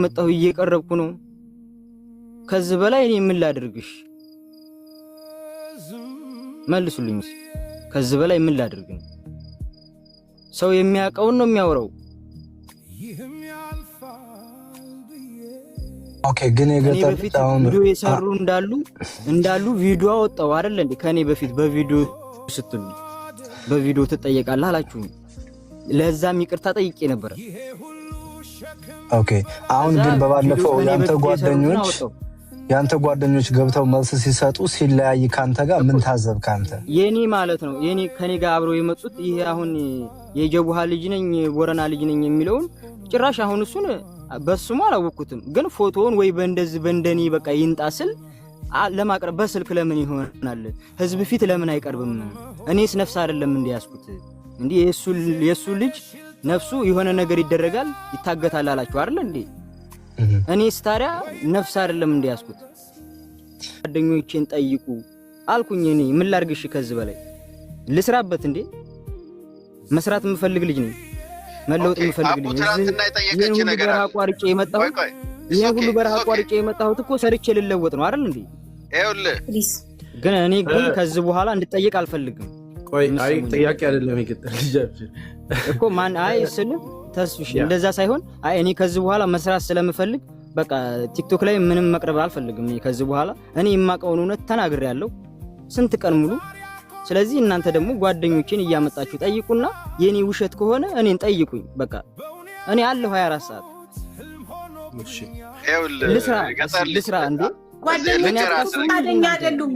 መጣሁ እየቀረብኩ ነው ከዚህ በላይ እኔ ምን ላድርግሽ መልሱልኝ ከዚህ በላይ ምን ላድርግ ነው ሰው የሚያቀውን ነው የሚያወራው ኦኬ ግን የገጠር ታውን ቪዲዮ የሰሩ እንዳሉ ቪዲዮ አወጣው አይደል እንዴ ከኔ በፊት በቪዲዮ ስትሉ በቪዲዮ ተጠየቃለህ አላችሁ ለዛም ይቅርታ ጠይቄ ነበር ኦኬ አሁን ግን በባለፈው ያንተ ጓደኞች ገብተው መልስ ሲሰጡ ሲለያይ ካንተ ጋር ምን ታዘብክ አንተ የኔ ማለት ነው የኔ ከኔ ጋር አብረው የመጡት ይሄ አሁን የጀቡሃ ልጅ ነኝ ወረና ልጅ ነኝ የሚለውን ጭራሽ አሁን እሱን በስሙ አላወኩትም ግን ፎቶውን ወይ በእንደኔ በቃ ይንጣስል ለማቅረብ በስልክ ለምን ይሆናል ህዝብ ፊት ለምን አይቀርብም እኔስ ነፍስ አይደለም እንዲያስኩት እንዴ የሱ ልጅ ነፍሱ የሆነ ነገር ይደረጋል ይታገታል አላችሁ አይደል እንዴ እኔስ ታዲያ ነፍስ አይደለም እንዲያስኩት ጓደኞቼን ጠይቁ አልኩኝ እኔ ምን ላርግሽ ከዚህ በላይ ልስራበት እንዴ መስራት የምፈልግ ልጅ ነኝ መለወጥ የምፈልግ ልጅ ነኝ ይሄን ነገር አቋርጬ የመጣሁት እኮ ሰርቼ ልለወጥ ነው አይደል እንዴ ይኸውልህ ግን እኔ ግን ከዚህ በኋላ እንድጠይቅ አልፈልግም ቆይ አይ ጥያቄ አይደለም ይቀጥል ልጅ እኮ ማን አይ ስለ ተስፍሽ እንደዛ ሳይሆን አይ እኔ ከዚህ በኋላ መስራት ስለምፈልግ በቃ ቲክቶክ ላይ ምንም መቅረብ አልፈልግም እኔ ከዚህ በኋላ እኔ የማቀውን እውነት ተናግሬያለሁ ስንት ቀን ሙሉ ስለዚህ እናንተ ደግሞ ጓደኞቼን እያመጣችሁ ጠይቁና የኔ ውሸት ከሆነ እኔን ጠይቁኝ በቃ እኔ አለሁ 24 ሰዓት እሺ ይኸውልህ ልስራ እንዴ ጓደኞቼ አይደሉም